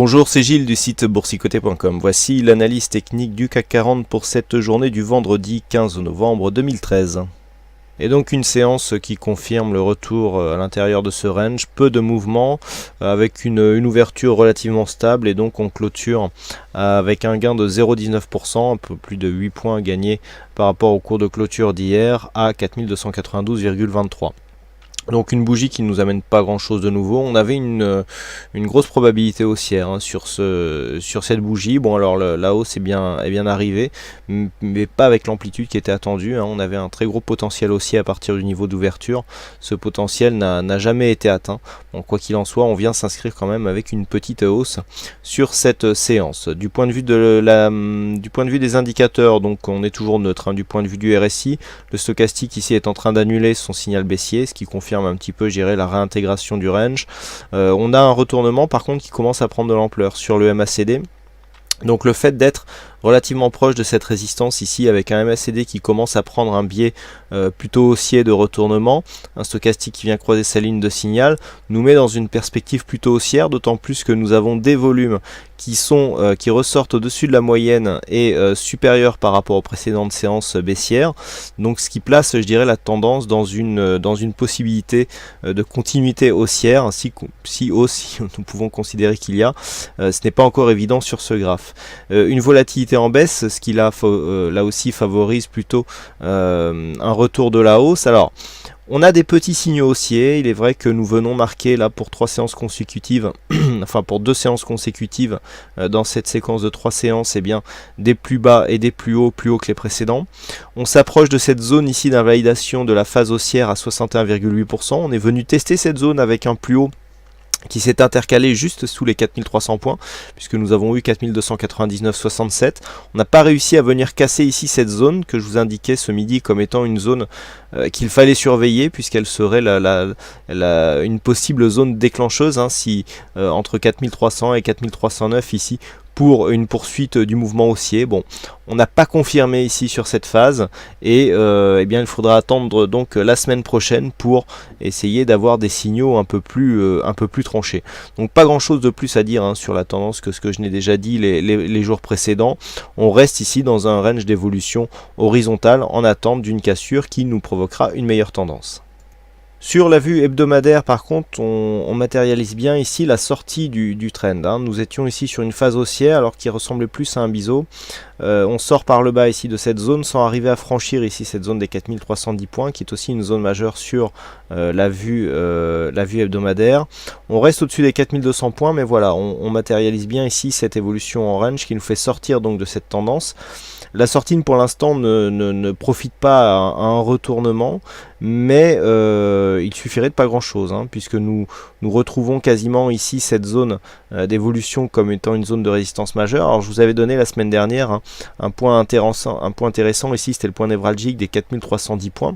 Bonjour, c'est Gilles du site boursicoté.com. Voici l'analyse technique du CAC 40 pour cette journée du vendredi 15 novembre 2013. Et donc une séance qui confirme le retour à l'intérieur de ce range, peu de mouvements, avec une ouverture relativement stable, et donc on clôture avec un gain de 0,19%, un peu plus de 8 points gagnés par rapport au cours de clôture d'hier à 4292,23. Donc une bougie qui ne nous amène pas grand chose de nouveau. On avait une grosse probabilité haussière sur cette bougie. Bon, alors la hausse est bien arrivée, mais pas avec l'amplitude qui était attendue. On avait un très gros potentiel haussier à partir du niveau d'ouverture. Ce potentiel n'a jamais été atteint. Bon, quoi qu'il en soit, on vient s'inscrire quand même avec une petite hausse sur cette séance. Du point de vue des indicateurs, donc on est toujours neutre. Du point de vue du RSI, le stochastique ici est en train d'annuler son signal baissier, ce qui confirme un petit peu, la réintégration du range. On a un retournement par contre qui commence à prendre de l'ampleur sur le MACD. Donc le fait d'être relativement proche de cette résistance ici, avec un MACD qui commence à prendre un biais plutôt haussier de retournement, un stochastique qui vient croiser sa ligne de signal, nous met dans une perspective plutôt haussière, d'autant plus que nous avons des volumes qui ressortent au-dessus de la moyenne et supérieurs par rapport aux précédentes séances baissières. Donc ce qui place, je dirais, la tendance dans une possibilité de continuité haussière, si hausse nous pouvons considérer qu'il y a. Ce n'est pas encore évident sur ce graphe. Une volatilité en baisse, ce qui là aussi favorise plutôt un retour de la hausse. Alors on a des petits signaux haussiers. Il est vrai que nous venons marquer là pour 3 séances consécutives, enfin pour 2 séances consécutives dans cette séquence de 3 séances, des plus bas et des plus hauts que les précédents. On s'approche de cette zone ici d'invalidation de la phase haussière à 61,8%. On est venu tester cette zone avec un plus haut qui s'est intercalé juste sous les 4300 points, puisque nous avons eu 4299,67. On n'a pas réussi à venir casser ici cette zone que je vous indiquais ce midi comme étant une zone qu'il fallait surveiller, puisqu'elle serait une possible zone déclencheuse, si entre 4300 et 4309 ici, pour une poursuite du mouvement haussier. Bon, on n'a pas confirmé ici sur cette phase, et il faudra attendre donc la semaine prochaine pour essayer d'avoir des signaux un peu plus tranchés. Donc pas grand chose de plus à dire sur la tendance que ce que je n'ai déjà dit les jours précédents. On reste ici dans un range d'évolution horizontale en attente d'une cassure qui nous provoquera une meilleure tendance. Sur la vue hebdomadaire, par contre, on matérialise bien ici la sortie du trend. Nous étions ici sur une phase haussière alors qu'il ressemblait plus à un biseau. On sort par le bas ici de cette zone sans arriver à franchir ici cette zone des 4310 points, qui est aussi une zone majeure sur la vue hebdomadaire. On reste au-dessus des 4200 points, mais voilà, on matérialise bien ici cette évolution en range qui nous fait sortir donc de cette tendance. La sortie pour l'instant ne profite pas à un retournement, mais il suffirait de pas grand chose, puisque nous retrouvons quasiment ici cette zone d'évolution comme étant une zone de résistance majeure. Alors je vous avais donné la semaine dernière un point intéressant ici, c'était le point névralgique des 4310 points,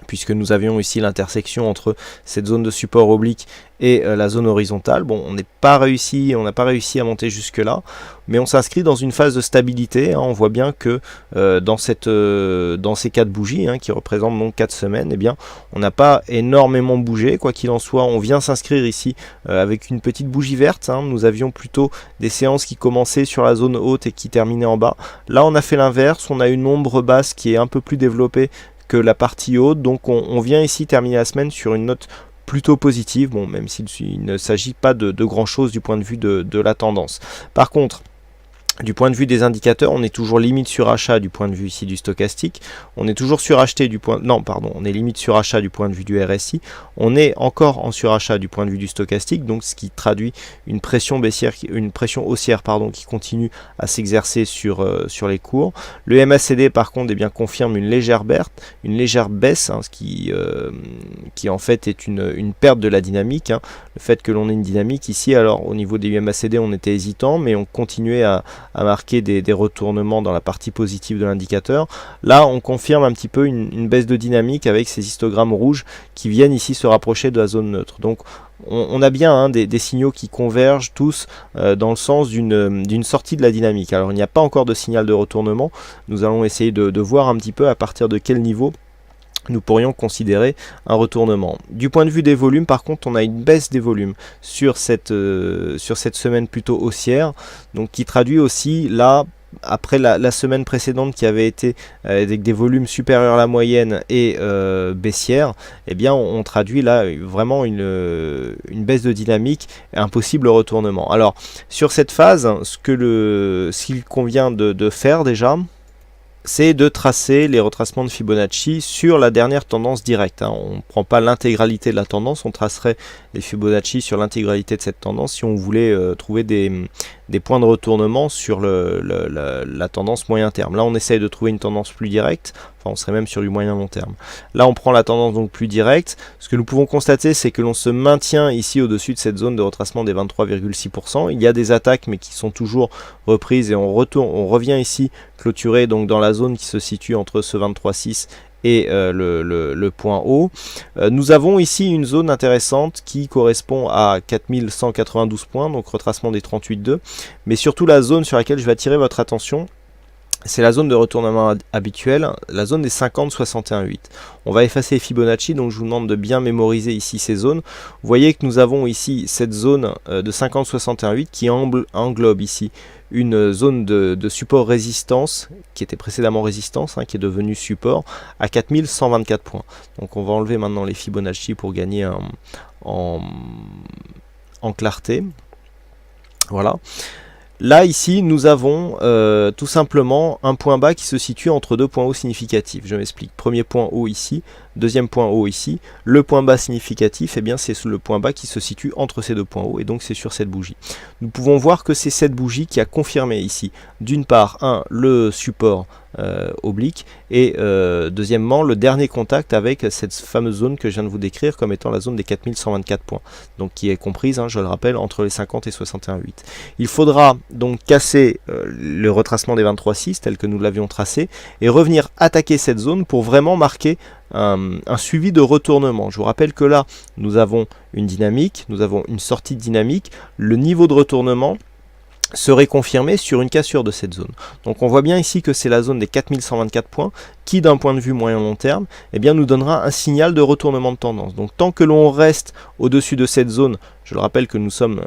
puisque nous avions ici l'intersection entre cette zone de support oblique et la zone horizontale. Bon, on n'a pas réussi à monter jusque là, mais on s'inscrit dans une phase de stabilité. On voit bien que dans ces 4 bougies qui représentent donc 4 semaines, on n'a pas énormément bougé. Quoi qu'il en soit, on vient s'inscrire ici avec une petite bougie verte. Nous avions plutôt des séances qui commençaient sur la zone haute et qui terminaient en bas. Là, on a fait l'inverse. On a une ombre basse qui est un peu plus développée que la partie haute, donc on vient ici terminer la semaine sur une note plutôt positive, bon, même s'il ne s'agit pas de grand chose du point de vue de la tendance. Par contre, du point de vue des indicateurs, on est toujours limite surachat du point de vue ici du stochastique. On est toujours suracheté on est limite surachat du point de vue du RSI. On est encore en surachat du point de vue du stochastique, donc ce qui traduit une pression haussière qui continue à s'exercer sur les cours. Le MACD par contre confirme une légère baisse, ce qui en fait est une perte de la dynamique. Le fait que l'on ait une dynamique ici, alors au niveau des MACD on était hésitant, mais on continuait à marquer des retournements dans la partie positive de l'indicateur. Là on confirme un petit peu une baisse de dynamique avec ces histogrammes rouges qui viennent ici se rapprocher de la zone neutre. Donc on a bien des signaux qui convergent tous dans le sens d'une sortie de la dynamique. Alors il n'y a pas encore de signal de retournement, nous allons essayer de voir un petit peu à partir de quel niveau nous pourrions considérer un retournement. Du point de vue des volumes, par contre, on a une baisse des volumes sur cette semaine plutôt haussière, donc qui traduit aussi là, après la semaine précédente qui avait été avec des volumes supérieurs à la moyenne et baissière, eh bien on traduit là vraiment une baisse de dynamique et un possible retournement. Alors sur cette phase, ce qu'il convient de faire déjà, c'est de tracer les retracements de Fibonacci sur la dernière tendance directe. On ne prend pas l'intégralité de la tendance, on tracerait les Fibonacci sur l'intégralité de cette tendance si on voulait trouver des points de retournement sur la tendance moyen terme. Là on essaye de trouver une tendance plus directe, enfin on serait même sur du moyen long terme. Là on prend la tendance donc plus directe. Ce que nous pouvons constater, c'est que l'on se maintient ici au-dessus de cette zone de retracement des 23,6%. Il y a des attaques mais qui sont toujours reprises et on revient ici clôturer donc dans la zone qui se situe entre ce 23,6 et le point haut. Nous avons ici une zone intéressante qui correspond à 4192 points, donc retracement des 38,2, mais surtout la zone sur laquelle je vais attirer votre attention, c'est la zone de retournement habituelle, la zone des 50,61,8. On va effacer les Fibonacci, donc je vous demande de bien mémoriser ici ces zones. Vous voyez que nous avons ici cette zone de 50,61,8 qui englobe ici une zone de support résistance, qui était précédemment résistance, qui est devenue support, à 4124 points. Donc on va enlever maintenant les Fibonacci pour gagner en clarté. Voilà. Là, ici, nous avons tout simplement un point bas qui se situe entre deux points hauts significatifs. Je m'explique. Premier point haut ici, deuxième point haut ici. Le point bas significatif, eh bien, c'est le point bas qui se situe entre ces deux points hauts, et donc c'est sur cette bougie. Nous pouvons voir que c'est cette bougie qui a confirmé ici, d'une part, le support oblique, et deuxièmement, le dernier contact avec cette fameuse zone que je viens de vous décrire comme étant la zone des 4124 points, donc qui est comprise, je le rappelle, entre les 50 et 61,8. Il faudra donc casser le retracement des 23,6 tel que nous l'avions tracé et revenir attaquer cette zone pour vraiment marquer un suivi de retournement. Je vous rappelle que là, nous avons une dynamique, nous avons une sortie de dynamique, le niveau de retournement serait confirmé sur une cassure de cette zone. Donc on voit bien ici que c'est la zone des 4124 points qui, d'un point de vue moyen long terme, eh bien, nous donnera un signal de retournement de tendance. Donc tant que l'on reste au-dessus de cette zone, je le rappelle que nous sommes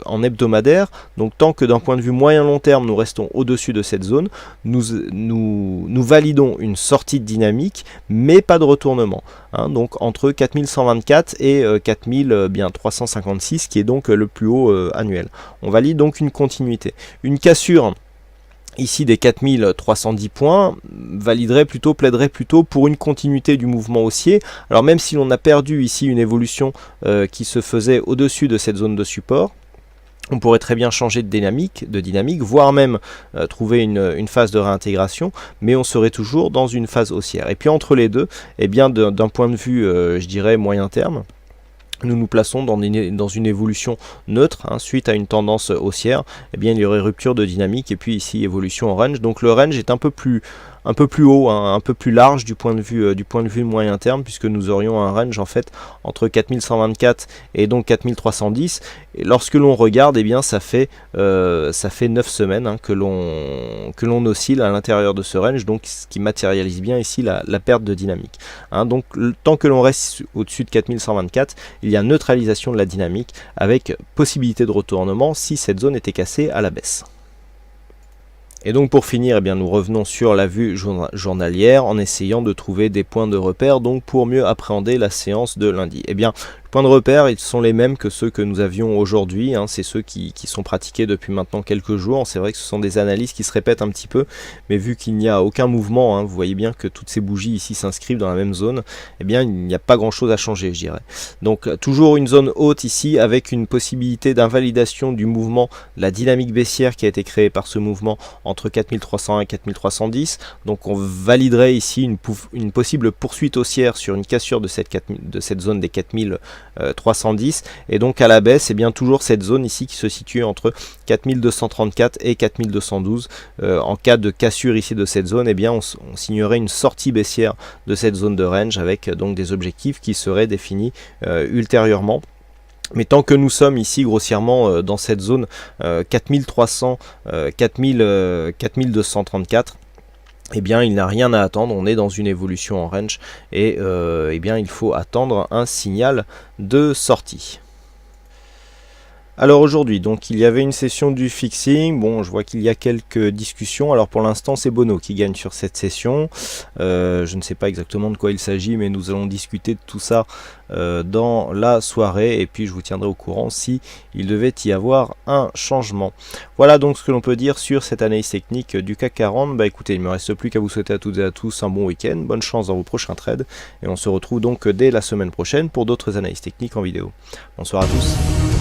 en hebdomadaire, donc tant que d'un point de vue moyen long terme nous restons au-dessus de cette zone, nous validons une sortie de dynamique, mais pas de retournement. Donc entre 4124 et 4356, qui est donc le plus haut annuel. On valide donc une continuité. Une cassure ici des 4310 points plaiderait plutôt pour une continuité du mouvement haussier. Alors même si l'on a perdu ici une évolution qui se faisait au-dessus de cette zone de support, on pourrait très bien changer de dynamique, voire même trouver une phase de réintégration, mais on serait toujours dans une phase haussière. Et puis entre les deux, eh bien d'un point de vue, je dirais, moyen terme, nous nous plaçons dans une évolution neutre, suite à une tendance haussière, eh bien il y aurait rupture de dynamique et puis ici évolution en range. Donc le range est un peu plus haut, un peu plus large du point de vue moyen terme, puisque nous aurions un range en fait entre 4124 et donc 4310. Et lorsque l'on regarde, eh bien ça fait 9 semaines que l'on oscille à l'intérieur de ce range, donc ce qui matérialise bien ici la perte de dynamique. Donc tant que l'on reste au-dessus de 4124, il y a neutralisation de la dynamique avec possibilité de retournement si cette zone était cassée à la baisse. Et donc pour finir, eh bien, nous revenons sur la vue journalière en essayant de trouver des points de repère donc pour mieux appréhender la séance de lundi. Eh bien, les points de repère, ils sont les mêmes que ceux que nous avions aujourd'hui, c'est ceux qui sont pratiqués depuis maintenant quelques jours. C'est vrai que ce sont des analyses qui se répètent un petit peu, mais vu qu'il n'y a aucun mouvement, vous voyez bien que toutes ces bougies ici s'inscrivent dans la même zone, eh bien il n'y a pas grand chose à changer, je dirais. Donc toujours une zone haute ici avec une possibilité d'invalidation du mouvement, la dynamique baissière qui a été créée par ce mouvement entre 4301 et 4310. Donc on validerait ici une possible poursuite haussière sur une cassure de cette zone des 4310, et donc à la baisse, et bien toujours cette zone ici qui se situe entre 4234 et 4212. En cas de cassure ici de cette zone, et bien on signerait une sortie baissière de cette zone de range avec donc des objectifs qui seraient définis ultérieurement. Mais tant que nous sommes ici grossièrement dans cette zone 4300, 4234, eh bien il n'a rien à attendre, on est dans une évolution en range et eh bien il faut attendre un signal de sortie. Alors aujourd'hui, donc il y avait une session du fixing. Bon, je vois qu'il y a quelques discussions. Alors pour l'instant, c'est Bono qui gagne sur cette session. Je ne sais pas exactement de quoi il s'agit, mais nous allons discuter de tout ça dans la soirée. Et puis je vous tiendrai au courant si il devait y avoir un changement. Voilà donc ce que l'on peut dire sur cette analyse technique du CAC 40. Bah écoutez, il ne me reste plus qu'à vous souhaiter à toutes et à tous un bon week-end. Bonne chance dans vos prochains trades. Et on se retrouve donc dès la semaine prochaine pour d'autres analyses techniques en vidéo. Bonsoir à tous.